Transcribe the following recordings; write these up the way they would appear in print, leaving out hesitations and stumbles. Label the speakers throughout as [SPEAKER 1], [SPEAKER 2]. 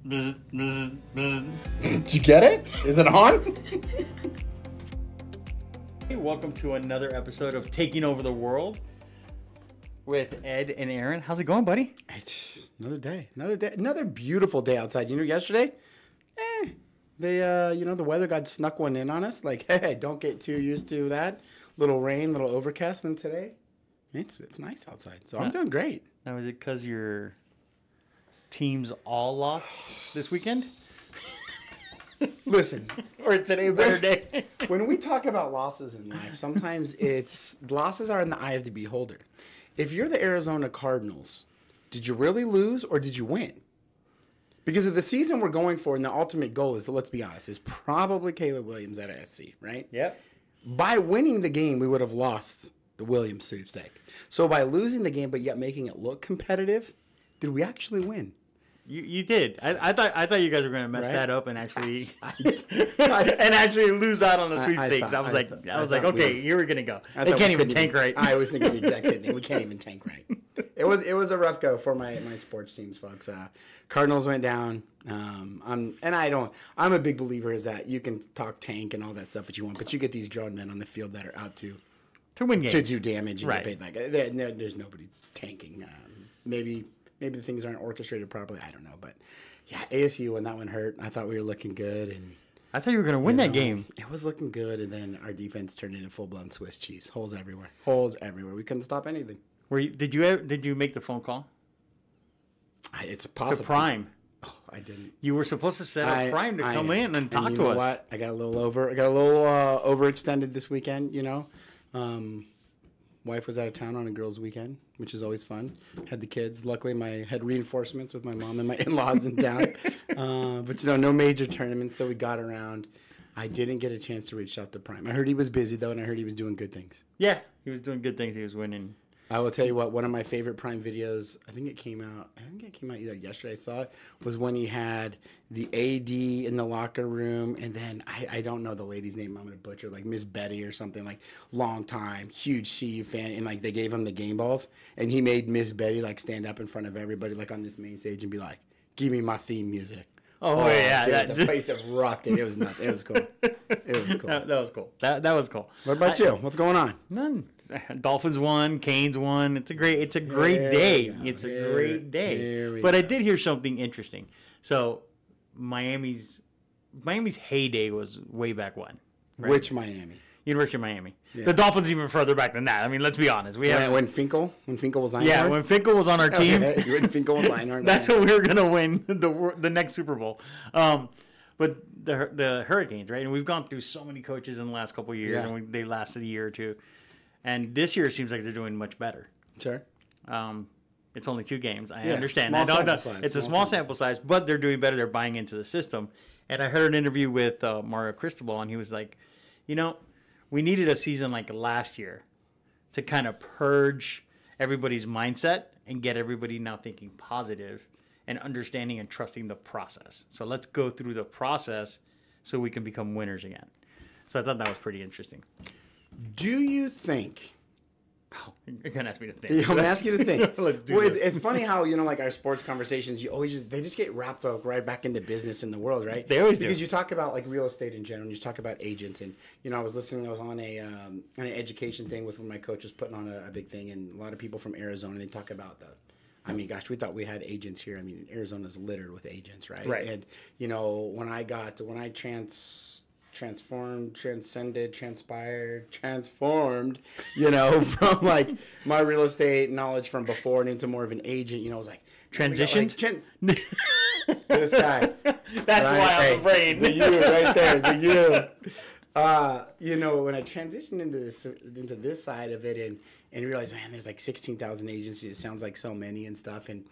[SPEAKER 1] Did you get it? Is it on?
[SPEAKER 2] Hey, welcome to another episode of Taking Over the World with Ed and Aaron. How's it going, buddy?
[SPEAKER 1] Another day, another beautiful day outside. You know, yesterday, the weather god snuck one in on us. Like, hey, don't get too used to that. Little rain, little overcast. And today, it's nice outside. So I'm doing great.
[SPEAKER 2] Now, is it because your teams all lost this weekend?
[SPEAKER 1] Listen,
[SPEAKER 2] Or is today a better day?
[SPEAKER 1] when we talk about losses in life, sometimes losses are in the eye of the beholder. If you're the Arizona Cardinals, did you really lose or did you win? Because of the season we're going for, and the ultimate goal is, let's be honest, is probably Caleb Williams at SC, right?
[SPEAKER 2] Yep.
[SPEAKER 1] By winning the game, we would have lost the Williams sweepstake. So by losing the game, but yet making it look competitive, did we actually win?
[SPEAKER 2] You did. I thought you guys were going to mess
[SPEAKER 1] Right?
[SPEAKER 2] that up and actually and actually lose out on the sweepstakes. I was like, okay, here we're going to go. They can't even tank right.
[SPEAKER 1] I was thinking the exact same thing. We can't even tank right. It was a rough go for my sports teams, folks. Cardinals went down. I'm a big believer is that you can talk tank and all that stuff that you want, but you get these grown men on the field that are out to
[SPEAKER 2] win games,
[SPEAKER 1] to do damage and
[SPEAKER 2] right.
[SPEAKER 1] get paid. Like there's nobody tanking. Maybe the things aren't orchestrated properly. I don't know, but yeah, ASU when that one hurt, I thought we were looking good, and
[SPEAKER 2] I thought you were going to win that game.
[SPEAKER 1] It was looking good, and then our defense turned into full blown Swiss cheese. Holes everywhere. We couldn't stop anything.
[SPEAKER 2] Did you make the phone call?
[SPEAKER 1] It's possible.
[SPEAKER 2] To Prime.
[SPEAKER 1] Oh, I didn't.
[SPEAKER 2] You were supposed to set up Prime to come in and talk
[SPEAKER 1] you
[SPEAKER 2] to
[SPEAKER 1] know
[SPEAKER 2] us.
[SPEAKER 1] What? I got a little overextended this weekend. You know, wife was out of town on a girls' weekend, which is always fun. Had the kids. Luckily, I had reinforcements with my mom and my in-laws in town. But no major tournaments, so we got around. I didn't get a chance to reach out to Prime. I heard he was busy though, and I heard he was doing good things.
[SPEAKER 2] Yeah, he was doing good things. He was winning.
[SPEAKER 1] I will tell you what, one of my favorite Prime videos, I think it came out either yesterday, I saw it, was when he had the AD in the locker room, and then, I don't know the lady's name, I'm going to butcher, like Miss Betty or something, like, long time, huge CU fan, and, like, they gave him the game balls, and he made Miss Betty, like, stand up in front of everybody, like, on this main stage and be like, give me my theme music.
[SPEAKER 2] Oh yeah,
[SPEAKER 1] dude, the place erupted. It was nuts. It was cool. It was cool.
[SPEAKER 2] That was cool. That was cool.
[SPEAKER 1] What about you? What's going on?
[SPEAKER 2] None. Dolphins won. Canes won. It's a great day. It's a great day. But I did hear something interesting. So Miami's heyday was way back when. Right?
[SPEAKER 1] Which Miami?
[SPEAKER 2] University of Miami.
[SPEAKER 1] Yeah.
[SPEAKER 2] The Dolphins even further back than that. I mean, let's be honest.
[SPEAKER 1] When Finkel was Einhorn?
[SPEAKER 2] Yeah, when Finkel was on our team.
[SPEAKER 1] When Finkel was Einhorn.
[SPEAKER 2] That's when we were going to win the next Super Bowl. But the Hurricanes, right? And we've gone through so many coaches in the last couple of years,
[SPEAKER 1] Yeah.
[SPEAKER 2] and they lasted a year or two. And this year it seems like they're doing much better.
[SPEAKER 1] Sure.
[SPEAKER 2] It's only 2 games. I
[SPEAKER 1] Yeah,
[SPEAKER 2] understand.
[SPEAKER 1] small sample size,
[SPEAKER 2] It's a small sample size, but they're doing better. They're buying into the system. And I heard an interview with Mario Cristobal, and he was like, we needed a season like last year to kind of purge everybody's mindset and get everybody now thinking positive and understanding and trusting the process. So let's go through the process so we can become winners again. So I thought that was pretty interesting.
[SPEAKER 1] Do you think?
[SPEAKER 2] Oh, you're going to ask me to think.
[SPEAKER 1] I'm going to ask you to think.
[SPEAKER 2] This.
[SPEAKER 1] It's funny how, like our sports conversations, they just get wrapped up right back into business in the world, right?
[SPEAKER 2] They always do.
[SPEAKER 1] Because you talk about like real estate in general, and you talk about agents, and I was on an education thing with one of my coaches putting on a big thing, and a lot of people from Arizona, they talk about we thought we had agents here. I mean, Arizona's littered with agents, right?
[SPEAKER 2] Right.
[SPEAKER 1] And when I transformed, transcended, transpired, transformed, from like my real estate knowledge from before and into more of an agent, I was like,
[SPEAKER 2] transitioned?
[SPEAKER 1] This guy.
[SPEAKER 2] That's why I'm afraid.
[SPEAKER 1] The you right there, the you. When I transitioned into this side of it and realized, man, there's like 16,000 agencies. It sounds like so many and stuff. And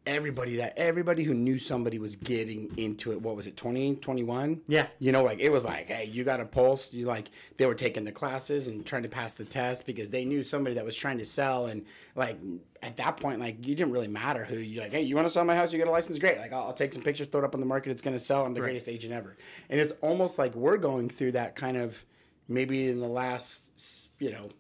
[SPEAKER 1] everybody who knew somebody was getting into it. What was it, 2021?
[SPEAKER 2] Yeah.
[SPEAKER 1] It was like, hey, you got a pulse. They were taking the classes and trying to pass the test because they knew somebody that was trying to sell. And like at that point, like you didn't really matter who you're like, hey, you want to sell my house? You get a license? Great. Like I'll take some pictures, throw it up on the market. It's going to sell. I'm the greatest agent ever. And it's almost like we're going through that kind of maybe in the last,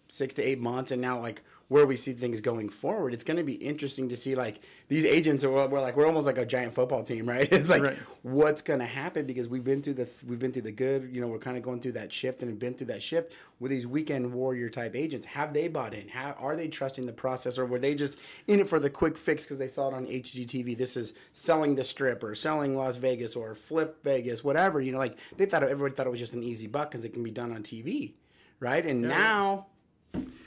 [SPEAKER 1] 6 to 8 months. And now like where we see things going forward. It's going to be interesting to see like these agents are we're almost like a giant football team, right? It's like what's going to happen because we've been through the good, we're kind of going through that shift and have been through that shift with these weekend warrior type agents. Have they bought in? Are they trusting the process, or were they just in it for the quick fix because they saw it on HGTV? This is selling the Strip or selling Las Vegas or flip Vegas, whatever. Like everybody thought it was just an easy buck because it can be done on TV, right? And now.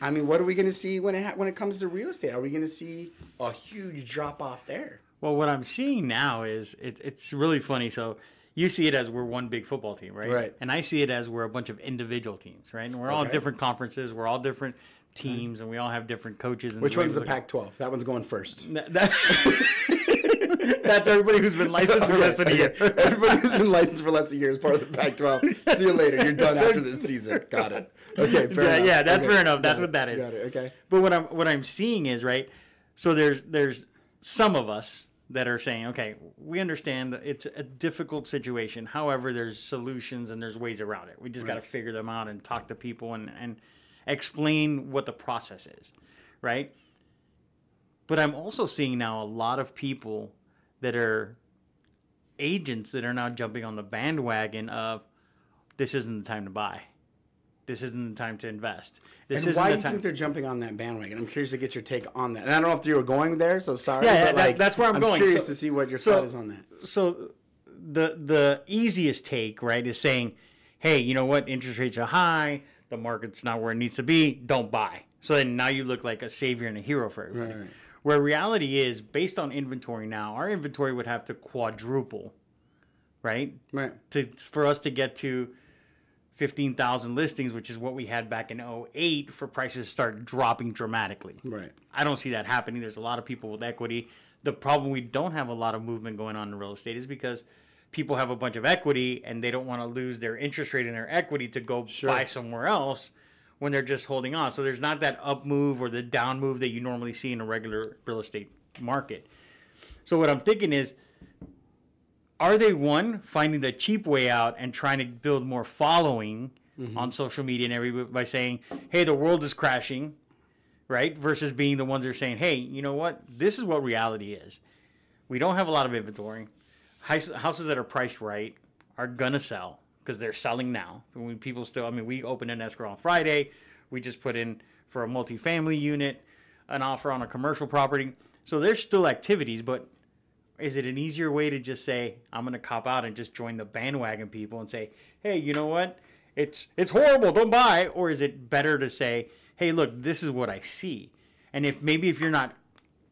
[SPEAKER 1] I mean, what are we going to see when it comes to real estate? Are we going to see a huge drop off there?
[SPEAKER 2] Well, what I'm seeing now is it's really funny. So you see it as we're one big football team, right?
[SPEAKER 1] Right.
[SPEAKER 2] And I see it as we're a bunch of individual teams, right? And we're all different conferences. We're all different teams, and we all have different coaches. And
[SPEAKER 1] which one's the Pac-12? That one's going first.
[SPEAKER 2] That's everybody who's been licensed for less than a year.
[SPEAKER 1] Everybody who's been licensed for less than a year is part of the Pac-12. See you later. You're done after this season. Got it. Okay, fair enough.
[SPEAKER 2] Yeah, that's fair enough. That's what that is.
[SPEAKER 1] Got it. Okay.
[SPEAKER 2] But what I'm seeing is, right, so there's some of us that are saying, okay, we understand that it's a difficult situation. However, there's solutions and there's ways around it. We just got to figure them out and talk to people and explain what the process is, right? But I'm also seeing now a lot of people that are agents that are now jumping on the bandwagon of this isn't the time to buy. This isn't the time to invest. This
[SPEAKER 1] and why do you think they're jumping on that bandwagon? I'm curious to get your take on that. And I don't know if you were going there, so sorry.
[SPEAKER 2] Yeah,
[SPEAKER 1] but
[SPEAKER 2] that's where I'm going.
[SPEAKER 1] I'm curious to see what your thought is on that.
[SPEAKER 2] So the easiest take, right, is saying, hey, you know what? Interest rates are high. The market's not where it needs to be. Don't buy. So then now you look like a savior and a hero for everybody. Right. Where reality is, based on inventory now, our inventory would have to quadruple, right?
[SPEAKER 1] Right.
[SPEAKER 2] For us to get to 15,000 listings, which is what we had back in 2008, for prices to start dropping dramatically.
[SPEAKER 1] Right.
[SPEAKER 2] I don't see that happening. There's a lot of people with equity. The problem we don't have a lot of movement going on in real estate is because people have a bunch of equity and they don't want to lose their interest rate and their equity to go buy somewhere else when they're just holding on. So there's not that up move or the down move that you normally see in a regular real estate market. So what I'm thinking is, are they, one, finding the cheap way out and trying to build more following on social media and everybody by saying, hey, the world is crashing, right? Versus being the ones that are saying, hey, you know what? This is what reality is. We don't have a lot of inventory. Houses that are priced right are going to sell because they're selling now. We opened an escrow on Friday. We just put in for a multifamily unit an offer on a commercial property. So there's still activities, but is it an easier way to just say, I'm going to cop out and just join the bandwagon people and say, hey, you know what? It's horrible. Don't buy. Or is it better to say, hey, look, this is what I see. And if you're not,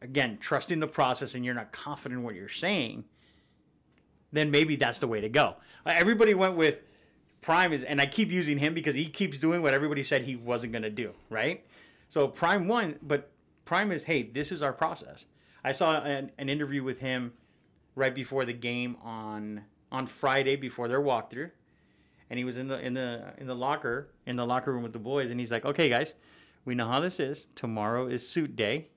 [SPEAKER 2] again, trusting the process and you're not confident in what you're saying, then maybe that's the way to go. Everybody went with Prime and I keep using him because he keeps doing what everybody said he wasn't going to do, right? So Prime won, but Prime is, hey, this is our process. I saw an interview with him right before the game on Friday before their walkthrough, and he was in the locker room with the boys, and he's like, okay, guys, we know how this is. Tomorrow is suit day.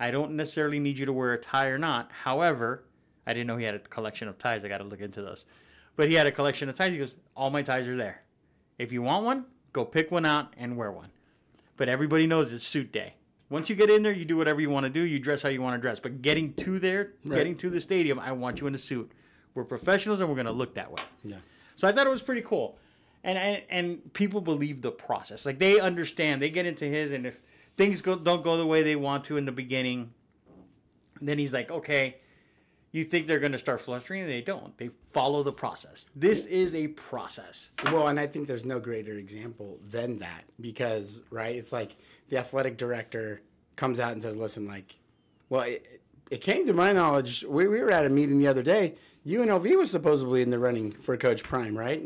[SPEAKER 2] I don't necessarily need you to wear a tie or not. However, I didn't know he had a collection of ties. I got to look into those. But he had a collection of ties. He goes, all my ties are there. If you want one, go pick one out and wear one. But everybody knows it's suit day. Once you get in there, you do whatever you want to do. You dress how you want to dress. But getting to the stadium, I want you in a suit. We're professionals, and we're going to look that way.
[SPEAKER 1] Yeah.
[SPEAKER 2] So I thought it was pretty cool. And people believe the process. Like, they understand. They get into his, and if things don't go the way they want to in the beginning, then he's like, okay, you think they're going to start flustering? They don't. They follow the process. This is a process.
[SPEAKER 1] Well, and I think there's no greater example than that because, right, it's like the athletic director comes out and says, listen, like, well, it came to my knowledge, we were at a meeting the other day, UNLV was supposedly in the running for Coach Prime, right?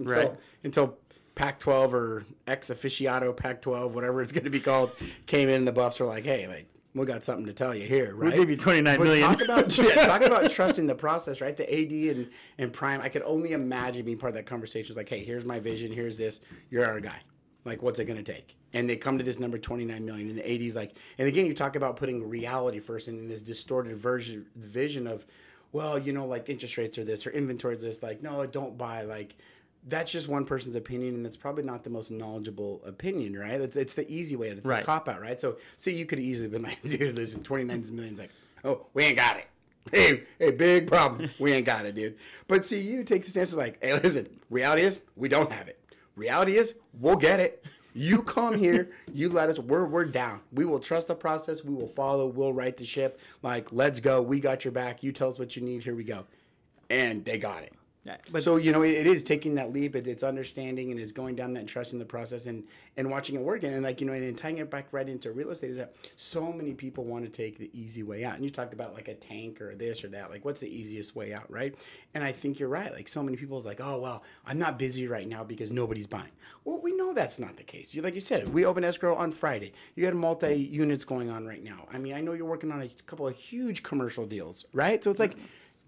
[SPEAKER 1] Until Pac-12 or ex-officiato Pac-12, whatever it's going to be called, came in and the Buffs were like, hey, like, we got something to tell you here, right?
[SPEAKER 2] We'll give you $29 million.
[SPEAKER 1] Talk about trusting the process, right? The AD and Prime, I could only imagine being part of that conversation. It's like, hey, here's my vision, here's this, you're our guy. Like, what's it going to take? And they come to this number, $29 million, and the AD's like, and again, you talk about putting reality first and in this distorted vision of, well, you know, like interest rates are this or inventory is this. Like, no, don't buy. Like, that's just one person's opinion, and that's probably not the most knowledgeable opinion, right? It's the easy way. It's
[SPEAKER 2] Right.
[SPEAKER 1] a cop out, right? So, see, you could have easily been like, dude, listen, 29 million, like, oh, we ain't got it. Hey, big problem. We ain't got it, dude. But see, you take the stance of like, hey, listen, reality is we don't have it. Reality is we'll get it. You come here, you let us, we're down. We will trust the process. We will follow. We'll right the ship. Like, let's go. We got your back. You tell us what you need. Here we go. And they got it.
[SPEAKER 2] Yeah, but
[SPEAKER 1] So, you know, it is taking that leap. It's understanding and it's going down that and trusting the process and watching it work. And like, you know, and tying it back right into real estate is that so many people want to take the easy way out. And you talked about like a tank or this or that. Like, what's the easiest way out, right? And I think you're right. Like, so many people is like, oh, well, I'm not busy right now because nobody's buying. Well, we know that's not the case. Like you said, we open escrow on Friday. You got multi-units going on right now. I mean, I know you're working on a couple of huge commercial deals, right? So it's like,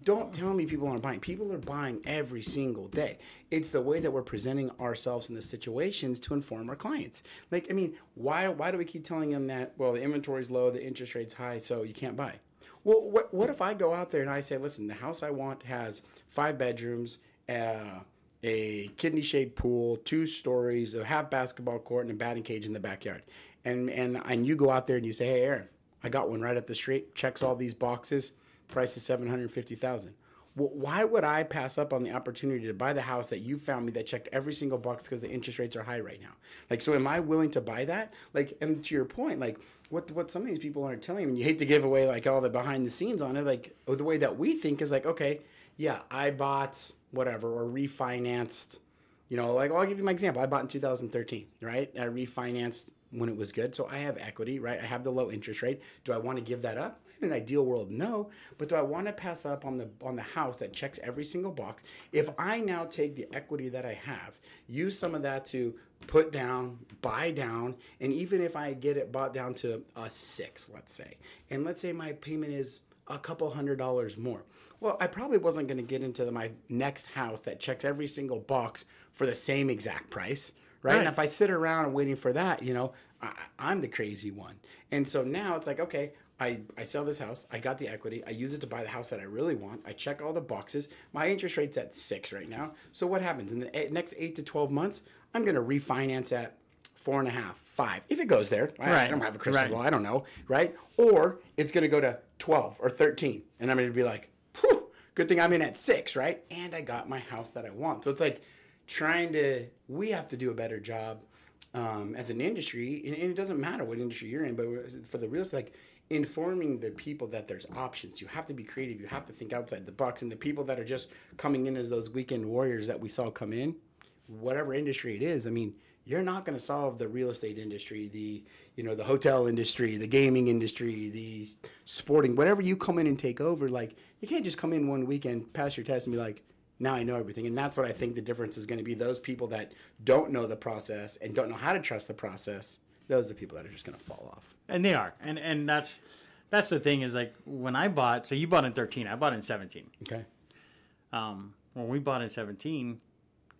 [SPEAKER 1] don't tell me people aren't buying. People are buying every single day. It's the way that we're presenting ourselves in the situations to inform our clients. Like, I mean, why do we keep telling them that, well, the inventory's low, the interest rate's high, so you can't buy? Well, what if I go out there and I say, listen, the house I want has 5 bedrooms, a kidney-shaped pool, 2 stories, a half basketball court, and a batting cage in the backyard. And you go out there and you say, hey, Aaron, I got one right up the street, checks all these boxes. Price is $750,000. Well, why would I pass up on the opportunity to buy the house that you found me that checked every single box because the interest rates are high right now? Like, so am I willing to buy that? Like, and to your point, like what some of these people aren't telling you, and you hate to give away like all the behind the scenes on it, like the way that we think is like, okay, yeah, I bought whatever or refinanced, you know, like I'll give you my example. I bought in 2013, right? I refinanced when it was good. So I have equity, right? I have the low interest rate. Do I want to give that up? In an ideal world, no. But do I want to pass up on the house that checks every single box? If I now take the equity that I have, use some of that to put down, buy down, and even if I get it bought down to a 6, let's say, and let's say my payment is a couple $100 more. Well, I probably wasn't going to get into my next house that checks every single box for the same exact price, right? And if I sit around and waiting for that, you know, I'm the crazy one. And so now it's like, okay, I sell this house. I got the equity. I use it to buy the house that I really want. I check all the boxes. My interest rate's at 6 right now. So what happens? In the next 8 to 12 months, I'm going to refinance at 4.5, 5. If it goes there. I don't have a crystal ball. I don't know. Right? Or it's going to go to 12 or 13. And I'm going to be like, whew, good thing I'm in at 6, right? And I got my house that I want. So it's like we have to do a better job as an industry. And it doesn't matter what industry you're in, but for the real estate, like, informing the people that there's options. You have to be creative. You have to think outside the box. And the people that are just coming in as those weekend warriors that we saw come in, whatever industry it is, I mean, you're not going to solve the real estate industry, the hotel industry, the gaming industry, the sporting, whatever you come in and take over. Like, you can't just come in one weekend, pass your test, and be like, now I know everything. And that's what I think the difference is going to be. Those people that don't know the process and don't know how to trust the process, those are the people that are just going to fall off.
[SPEAKER 2] And they are. And that's the thing is, like, when I bought, so you bought in 13, I bought in 17.
[SPEAKER 1] Okay.
[SPEAKER 2] When we bought in 17,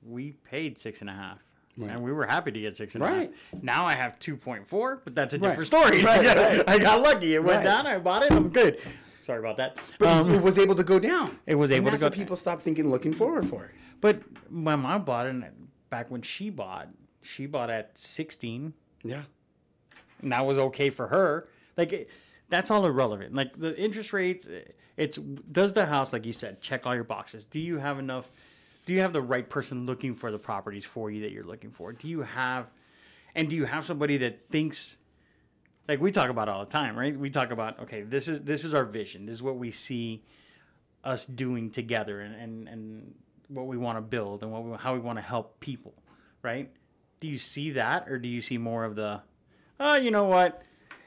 [SPEAKER 2] we paid 6.5.
[SPEAKER 1] Right.
[SPEAKER 2] And we were happy to get 6.5.
[SPEAKER 1] Right.
[SPEAKER 2] Now I have 2.4, but that's a different story.
[SPEAKER 1] Right.
[SPEAKER 2] I got lucky. It went down. I bought it. I'm good. Sorry about that.
[SPEAKER 1] But it was able to go down.
[SPEAKER 2] It was able to go down.
[SPEAKER 1] And that's what people stop thinking, looking forward for.
[SPEAKER 2] But my mom bought it, and back when she bought at 16.
[SPEAKER 1] Yeah.
[SPEAKER 2] And that was okay for her. Like, that's all irrelevant. Like, the interest rates, does the house, like you said, check all your boxes? Do you have the right person looking for the properties for you that you're looking for? Do you have somebody that thinks, like we talk about all the time, right? We talk about, okay, this is our vision. This is what we see us doing together and what we want to build and how we want to help people, right? Do you see that, or do you see more of the, oh, you know what?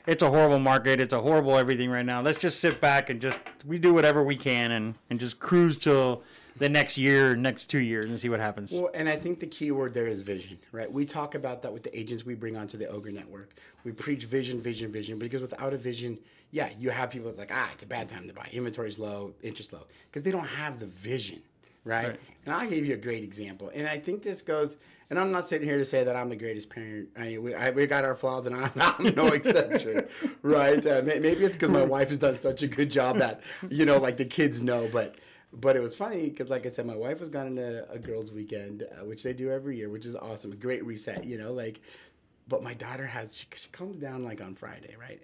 [SPEAKER 2] It's a horrible market. It's a horrible everything right now. Let's just sit back and we do whatever we can and just cruise till the next year, next 2 years, and see what happens.
[SPEAKER 1] Well, and I think the key word there is vision, right? We talk about that with the agents we bring onto the Ogre network. We preach vision, vision, vision, because without a vision, yeah, you have people that's like, it's a bad time to buy. Inventory's low, interest low, because they don't have the vision, right? And I'll give you a great example. And I think this goes, and I'm not sitting here to say that I'm the greatest parent. We got our flaws, and I'm no exception, right? Maybe it's because my wife has done such a good job that, like the kids know, but But it was funny because, like I said, my wife was gone into a girls' weekend, which they do every year, which is awesome. A great reset, you know, like. But my daughter she comes down like on Friday, right?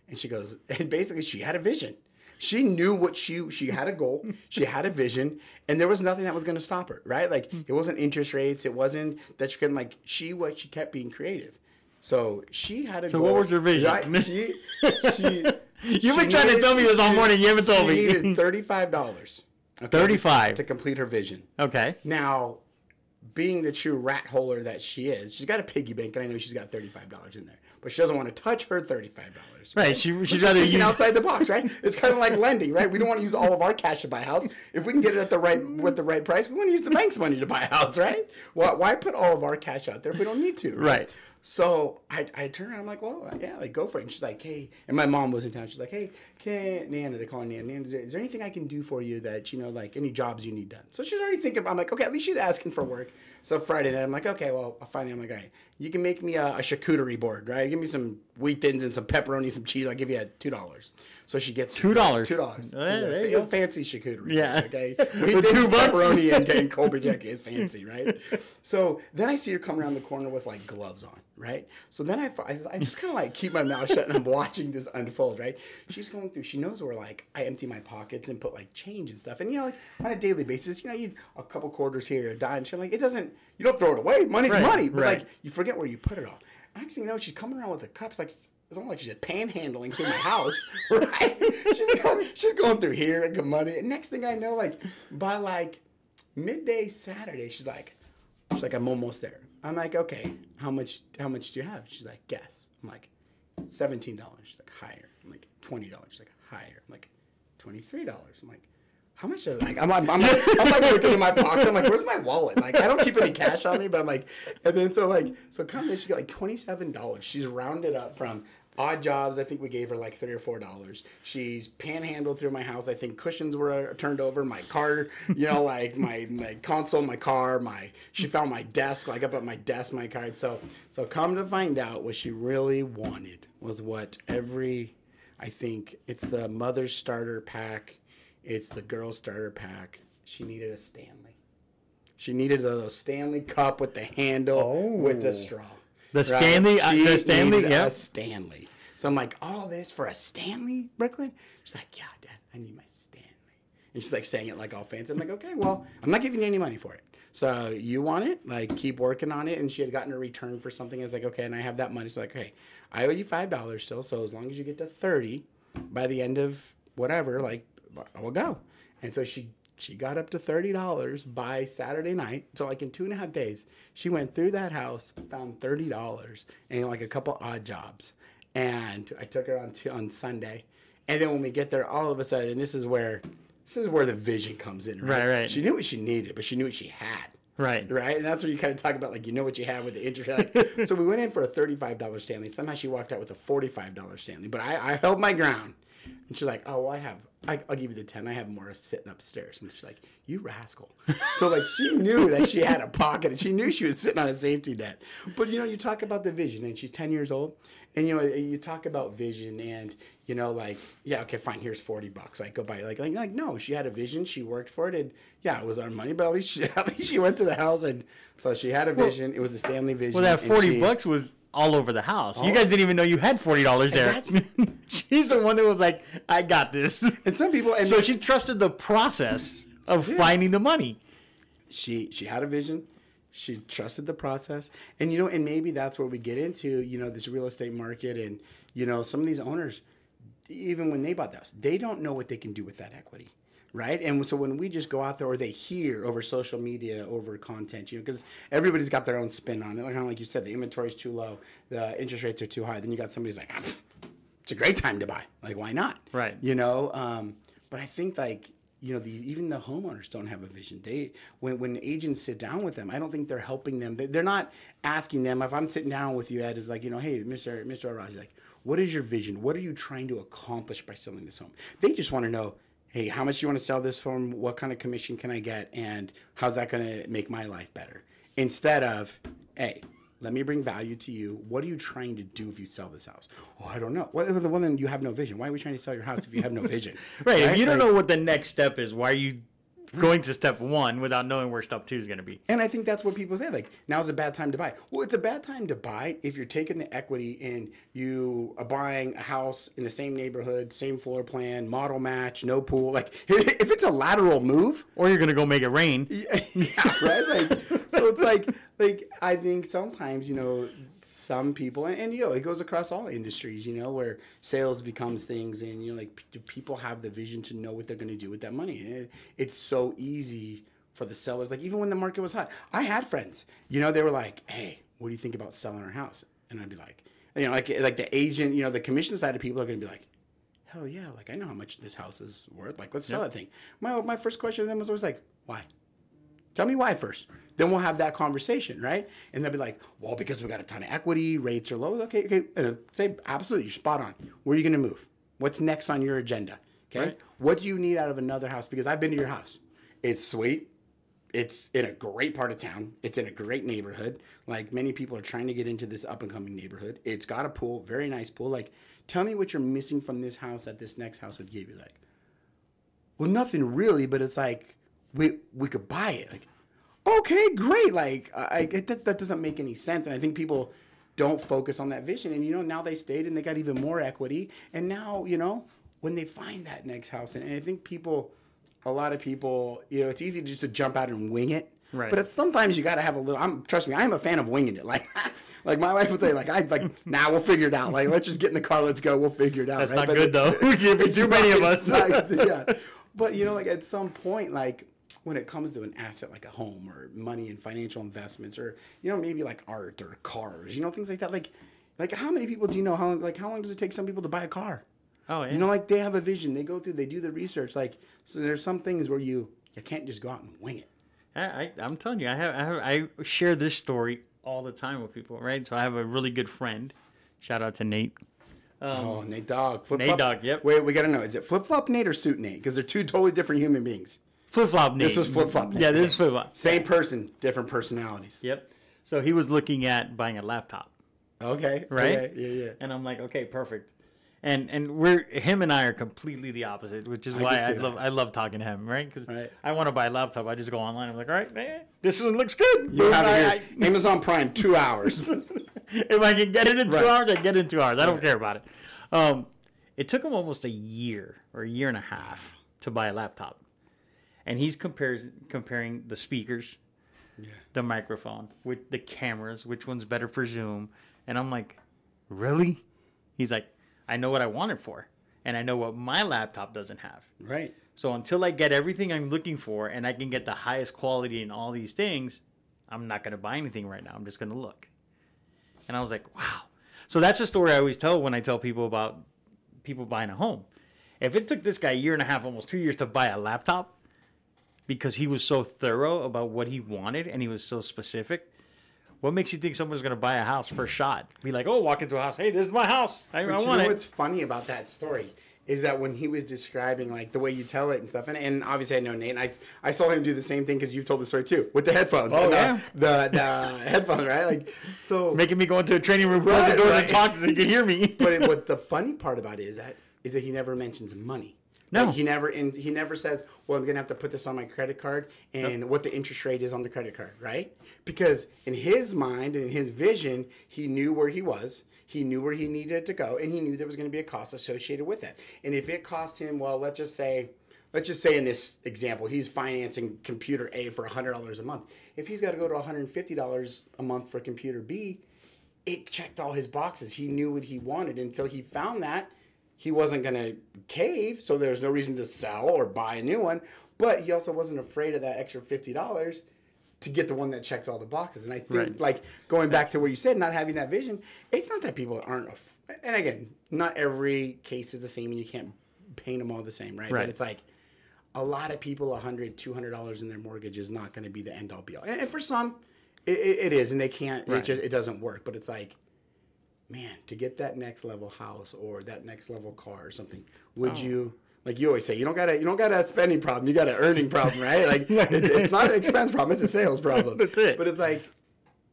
[SPEAKER 1] And she goes, and basically she had a vision. She knew what she had a goal, she had a vision, and there was nothing that was going to stop her, right? Like it wasn't interest rates, it wasn't that she couldn't she kept being creative. So she had a goal.
[SPEAKER 2] So what was her vision?
[SPEAKER 1] Right?
[SPEAKER 2] You've been trying to tell me this all morning. You haven't told me.
[SPEAKER 1] She needed $35. Okay,
[SPEAKER 2] 35
[SPEAKER 1] to complete her vision.
[SPEAKER 2] Okay.
[SPEAKER 1] Now, being the true rat holer that she is, she's got a piggy bank, and I know she's got $35 in there, but she doesn't want to touch her $35.
[SPEAKER 2] Right? She'd rather use
[SPEAKER 1] outside the box, right? It's kind of like lending, right? We don't want to use all of our cash to buy a house. If we can get it at the right price, we want to use the bank's money to buy a house, right? Well, why put all of our cash out there if we don't need to?
[SPEAKER 2] Right.
[SPEAKER 1] So I turn around, I'm like, well, yeah, like go for it. And she's like, hey, and my mom was in town. She's like, hey, Nana, they call her Nana. Nana, is there anything I can do for you that, you know, like any jobs you need done? So she's already thinking, I'm like, okay, at least she's asking for work. So Friday night, I'm like, okay, well, finally, I'm like, all right, you can make me a charcuterie board, right? Give me some wheat thins and some pepperoni, some cheese. I'll give you $2. So she gets
[SPEAKER 2] $2.
[SPEAKER 1] $2.
[SPEAKER 2] There you go.
[SPEAKER 1] Fancy charcuterie.
[SPEAKER 2] Yeah.
[SPEAKER 1] Board, okay. Wheat thins, pepperoni, and Colby Jack is fancy, right? So then I see her come around the corner with like gloves on, right? So then I just kind of like keep my mouth shut and I'm watching this unfold, right? She's going through. She knows where like I empty my pockets and put like change and stuff, and you know, like on a daily basis, you know, you a couple quarters here, a dime. She's like, it doesn't. You don't throw it away. Money's money, but like you forget where you put it all. Next thing you know, she's coming around with the cups like. It's almost like she's panhandling through my house, right? She's going through here and get money. And next thing I know, like by like midday Saturday, she's like, I'm almost there. I'm like, okay, how much do you have? She's like, guess. I'm like, $17. She's like, higher. I'm like, $20. She's like, higher. I'm like, $23. I'm like, how much is it? Like I'm like looking in my pocket. I'm like, where's my wallet? Like I don't keep any cash on me, but I'm like, and then so come this, she got like $27. She's rounded up from odd jobs. I think we gave her like $3 or $4. She's panhandled through my house. I think cushions were turned over. My car, you know, like my console, my car, she found my desk, like up at my desk, my card. So come to find out, what she really wanted was what I think it's the mother starter pack. It's the girl starter pack. She needed a Stanley. She needed the Stanley cup with the handle with the straw.
[SPEAKER 2] The Stanley,
[SPEAKER 1] the Stanley, yeah. A Stanley. So I'm like, all this for a Stanley, Brooklyn? She's like, yeah, Dad, I need my Stanley. And she's like saying it like all fancy. I'm like, okay, well, I'm not giving you any money for it. So you want it? Like, keep working on it. And she had gotten a return for something. I was like, okay, and I have that money. So like, okay, I owe you $5 still. So as long as you get to 30 by the end of whatever, like, I will go. And so she got up to $30 by Saturday night. So like in 2.5 days, she went through that house, found $30 and like a couple odd jobs. And I took her on Sunday. And then when we get there, all of a sudden, this is where the vision comes in, right?
[SPEAKER 2] Right.
[SPEAKER 1] She knew what she needed, but she knew what she had.
[SPEAKER 2] Right.
[SPEAKER 1] Right. And that's where you kind of talk about, like, you know what you have with the interest. Like, so we went in for a $35 Stanley. Somehow she walked out with a $45 Stanley. But I held my ground. And she's like, oh, well, I'll give you the 10. I have more sitting upstairs. And she's like, you rascal. So, like, she knew that she had a pocket, and she knew she was sitting on a safety net. But, you know, you talk about the vision, and she's 10 years old. And, you know, you talk about vision, and, you know, like, yeah, okay, fine, here's $40. Like, go buy it. Like, no, she had a vision. She worked for it. And, yeah, it was our money. But at least she went to the house. And so she had a vision. It was a Stanley vision.
[SPEAKER 2] Well, that $40 was all over the house. You guys didn't even know you had $40 there. She's the one that was like, I got this.
[SPEAKER 1] And some people...
[SPEAKER 2] So she trusted the process of finding the money.
[SPEAKER 1] She had a vision. She trusted the process. And, you know, and maybe that's where we get into, you know, this real estate market. And, you know, some of these owners, even when they bought the house, they don't know what they can do with that equity. Right. And so when we just go out there, or they hear over social media, over content, you know, because everybody's got their own spin on it. Like, kind of like you said, the inventory is too low, the interest rates are too high. Then you got somebody's like, it's a great time to buy. Like, why not?
[SPEAKER 2] Right.
[SPEAKER 1] You know, but I think, like, you know, even the homeowners don't have a vision. When agents sit down with them, I don't think they're helping them. They're not asking them. If I'm sitting down with you, Ed, is like, you know, hey, Mr. Orasi, like, what is your vision? What are you trying to accomplish by selling this home? They just want to know, hey, how much do you want to sell this for? What kind of commission can I get? And how's that going to make my life better? Instead of, hey, let me bring value to you. What are you trying to do if you sell this house? Oh, I don't know. Well, then you have no vision. Why are we trying to sell your house if you have no vision?
[SPEAKER 2] Right. If you don't know what the next step is, why are you going to step one without knowing where step two is going to be.
[SPEAKER 1] And I think that's what people say. Like, now's a bad time to buy. Well, it's a bad time to buy if you're taking the equity and you are buying a house in the same neighborhood, same floor plan, model match, no pool. Like, if it's a lateral move,
[SPEAKER 2] or you're going to go make it rain.
[SPEAKER 1] Yeah, right. Like, so it's like I think sometimes, you know, some people, and you know, it goes across all industries, you know, where sales becomes things, and you know, like people have the vision to know what they're going to do with that money. And it's so easy for the sellers. Like, even when the market was hot, I had friends, you know, they were like, "Hey, what do you think about selling our house?" And I'd be like, you know, like the agent, you know, the commission side of people are going to be like, "Hell yeah, like I know how much this house is worth. Like, let's sell that thing." My first question to them was always like, "Why? Tell me why first. Then we'll have that conversation, right?" And they'll be like, "Well, because we got a ton of equity, rates are low." Okay. And say, absolutely, you're spot on. Where are you going to move? What's next on your agenda? Okay. Right. What do you need out of another house? Because I've been to your house. It's sweet. It's in a great part of town. It's in a great neighborhood. Like, many people are trying to get into this up and coming neighborhood. It's got a pool, very nice pool. Like, tell me what you're missing from this house that this next house would give you. Like, well, nothing really, but it's like, we could buy it. Like, okay, great. Like, that doesn't make any sense. And I think people don't focus on that vision. And, you know, now they stayed and they got even more equity. And now, you know, when they find that next house, and I think a lot of people, you know, it's easy just to jump out and wing it.
[SPEAKER 2] Right.
[SPEAKER 1] But sometimes you got to have a little, trust me, I'm a fan of winging it. Like, like my wife would say, nah, we'll figure it out. Like, let's just get in the car, let's go, we'll figure it out.
[SPEAKER 2] That's
[SPEAKER 1] right?
[SPEAKER 2] not good, though. We can't be too many of us.
[SPEAKER 1] Yeah. But, you know, like, at some point, like, when it comes to an asset like a home or money and financial investments, or, you know, maybe like art or cars, you know, things like that. Like how many people do you know, how long does it take some people to buy a car?
[SPEAKER 2] Oh, yeah.
[SPEAKER 1] You know, like, they have a vision, they go through, they do the research. Like, so there's some things where you can't just go out and wing it.
[SPEAKER 2] I'm telling you, I share this story all the time with people, right? So I have a really good friend. Shout out to Nate.
[SPEAKER 1] Nate Dogg.
[SPEAKER 2] Nate Dogg, yep.
[SPEAKER 1] Wait, we got to know, is it Flip-Flop Nate or Suit Nate? Because they're two totally different human beings.
[SPEAKER 2] Flip-Flop Nate.
[SPEAKER 1] This is Flip-Flop Nate.
[SPEAKER 2] Yeah, this is Flip-Flop.
[SPEAKER 1] Same person, different personalities.
[SPEAKER 2] Yep. So he was looking at buying a laptop.
[SPEAKER 1] Okay.
[SPEAKER 2] Right?
[SPEAKER 1] Okay. Yeah.
[SPEAKER 2] And I'm like, okay, perfect. And him and I are completely the opposite, which is why I love talking to him, right? Because I want to buy a laptop. I just go online. I'm like, all right, man, this one looks good.
[SPEAKER 1] You have it here. Amazon Prime, 2 hours.
[SPEAKER 2] If I can get it in 2 hours, I get it in 2 hours. I don't care about it. It took him almost a year or a year and a half to buy a laptop. And he's comparing the speakers, the microphone, with the cameras, which one's better for Zoom. And I'm like, really? He's like, I know what I want it for, and I know what my laptop doesn't have.
[SPEAKER 1] Right.
[SPEAKER 2] So until I get everything I'm looking for and I can get the highest quality in all these things, I'm not going to buy anything right now. I'm just going to look. And I was like, wow. So that's a story I always tell when I tell people about people buying a home. If it took this guy a year and a half, almost 2 years to buy a laptop because he was so thorough about what he wanted and he was so specific, what makes you think someone's going to buy a house first shot? Be like, oh, walk into a house. Hey, this is my house. I want it. You know
[SPEAKER 1] what's funny about that story is that when he was describing, like, the way you tell it and stuff, and obviously I know Nate, and I saw him do the same thing because you've told the story too, with the headphones.
[SPEAKER 2] Oh,
[SPEAKER 1] and the headphones, right? Like, so
[SPEAKER 2] making me go into a training room, close the doors, and talk so you can hear me.
[SPEAKER 1] But what the funny part about it is that he never mentions money.
[SPEAKER 2] No.
[SPEAKER 1] Like, he never says, well, I'm going to have to put this on my credit card and what the interest rate is on the credit card, right? Because in his mind and in his vision, he knew where he was. He knew where he needed to go, and he knew there was going to be a cost associated with it. And if it cost him, well, let's just say in this example, he's financing computer A for $100 a month. If he's got to go to $150 a month for computer B, it checked all his boxes. He knew what he wanted. Until he found that, he wasn't going to cave, so there's no reason to sell or buy a new one. But he also wasn't afraid of that extra $50 to get the one that checked all the boxes. And I think, like, going back to where you said, not having that vision, it's not that people aren't, and again, not every case is the same, and you can't paint them all the same, right? But it's like, a lot of people, $100, $200 in their mortgage is not going to be the end all be all. And for some, it is, and they can't, it doesn't work. But it's like, man, to get that next level house or that next level car or something, would you, like you always say, you don't got a spending problem, you got an earning problem, right? Like, it's not an expense problem, it's a sales problem.
[SPEAKER 2] That's it.
[SPEAKER 1] But it's like,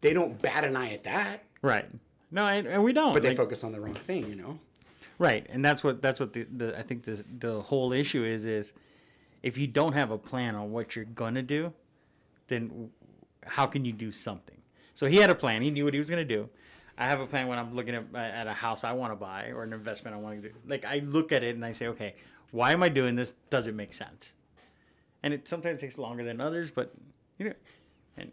[SPEAKER 1] they don't bat an eye at that.
[SPEAKER 2] Right. No, and we don't.
[SPEAKER 1] But they focus on the wrong thing, you know?
[SPEAKER 2] Right. And that's what the I think the whole issue is if you don't have a plan on what you're going to do, then how can you do something? So he had a plan. He knew what he was going to do. I have a plan when I'm looking at a house I want to buy or an investment I want to do. Like, I look at it and I say, okay, why am I doing this? Does it make sense? And it sometimes takes longer than others, but, you know,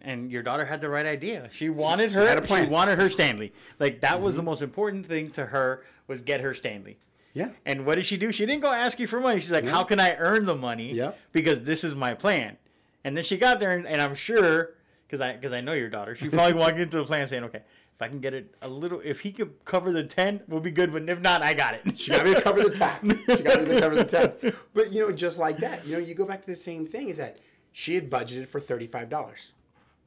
[SPEAKER 2] and your daughter had the right idea. She wanted her.
[SPEAKER 1] Had a plan.
[SPEAKER 2] She wanted her Stanley. Like, that was the most important thing to her, was get her Stanley.
[SPEAKER 1] Yeah.
[SPEAKER 2] And what did she do? She didn't go ask you for money. She's like, how can I earn the money?
[SPEAKER 1] Yeah.
[SPEAKER 2] Because this is my plan. And then she got there, and I'm sure, because I know your daughter, she probably walked into the plan saying, okay, if I can get it a little, if he could cover the 10, we'll be good. But if not, I got it.
[SPEAKER 1] She got me to cover the tax. She got me to cover the tax. But, you know, just like that, you know, you go back to the same thing, is that she had budgeted for $35,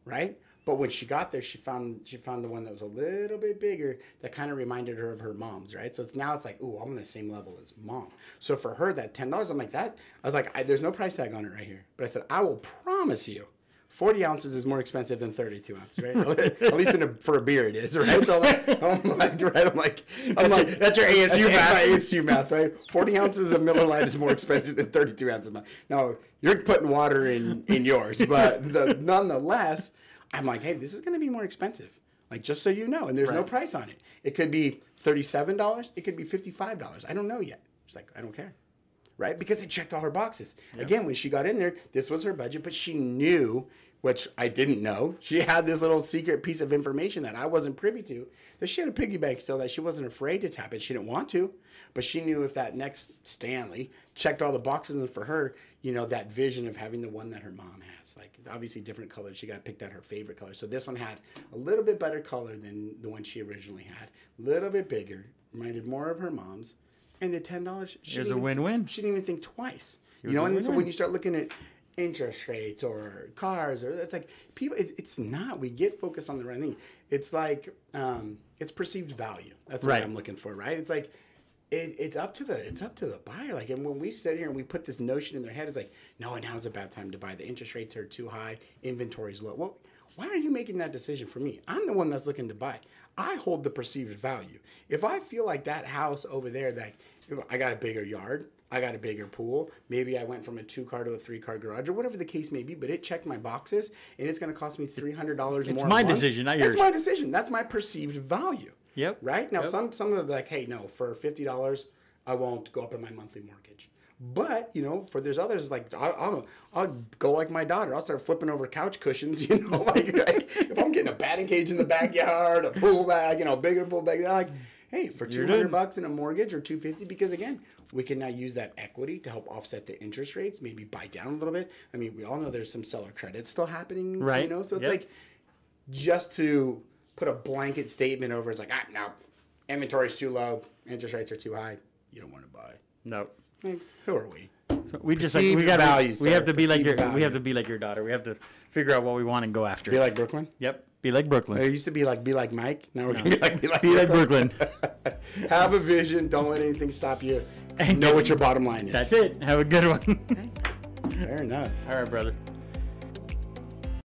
[SPEAKER 1] right? But when she got there, she found the one that was a little bit bigger that kind of reminded her of her mom's, right? So now it's like, ooh, I'm on the same level as mom. So for her, that $10, I'm like that. I was like, there's no price tag on it right here. But I said, I will promise you, 40 ounces is more expensive than 32 ounces, right? At least for a beer it is, right? So I'm like,
[SPEAKER 2] That's your ASU math.
[SPEAKER 1] My ASU math, right? 40 ounces of Miller Lite is more expensive than 32 ounces. Now, you're putting water in yours, but nonetheless, I'm like, hey, this is going to be more expensive. Like, just so you know. And there's no price on it. It could be $37. It could be $55. I don't know yet. She's like, I don't care. Right? Because it checked all her boxes. Yeah. Again, when she got in there, this was her budget, but she knew, which I didn't know. She had this little secret piece of information that I wasn't privy to, that she had a piggy bank still that she wasn't afraid to tap it. She didn't want to, but she knew if that next Stanley checked all the boxes, and for her, you know, that vision of having the one that her mom has. Like, obviously different colors. She got picked out her favorite color. So this one had a little bit better color than the one she originally had. A little bit bigger. Reminded more of her mom's. And the $10,
[SPEAKER 2] There's a win-win.
[SPEAKER 1] She didn't even think twice. You know, and so when you start looking at interest rates or cars, or it's like people, it's not. We get focused on the right thing. It's like it's perceived value. That's what I'm looking for, right? It's like it's up to the buyer. Like, and when we sit here and we put this notion in their head, it's like, no, now's a bad time to buy. The interest rates are too high. Inventory's low. Well, why are you making that decision for me? I'm the one that's looking to buy. I hold the perceived value. If I feel like that house over there, that I got a bigger yard, I got a bigger pool, maybe I went from a 2-car to a 3-car garage, or whatever the case may be, but it checked my boxes, and it's going to cost me $300 more.
[SPEAKER 2] It's my decision, not yours.
[SPEAKER 1] That's my decision. That's my perceived value.
[SPEAKER 2] Yep.
[SPEAKER 1] Right? Now, some of them are like, hey, no, for $50, I won't go up in my monthly mortgage. But, you know, there's others, like, I'll go like my daughter. I'll start flipping over couch cushions, you know, like if I'm getting a batting cage in the backyard, a pool bag, you know, bigger pool bag, like, hey, for $200 in a mortgage or $250, because again, we can now use that equity to help offset the interest rates, maybe buy down a little bit. I mean, we all know there's some seller credit still happening,
[SPEAKER 2] right?
[SPEAKER 1] You know, so it's like, just to put a blanket statement over, it's like, no, inventory's too low, interest rates are too high, you don't want to buy.
[SPEAKER 2] No.
[SPEAKER 1] I mean, who are we?
[SPEAKER 2] So we just like, we have to be like your daughter. We have to figure out what we want and go after.
[SPEAKER 1] Be like Brooklyn?
[SPEAKER 2] Yep. Be like Brooklyn.
[SPEAKER 1] It used to be like Mike. Now we're gonna be like
[SPEAKER 2] Brooklyn.
[SPEAKER 1] Have a vision. Don't let anything stop you. Know what your bottom line is.
[SPEAKER 2] That's it. Have a good one.
[SPEAKER 1] Fair enough.
[SPEAKER 2] All right, brother.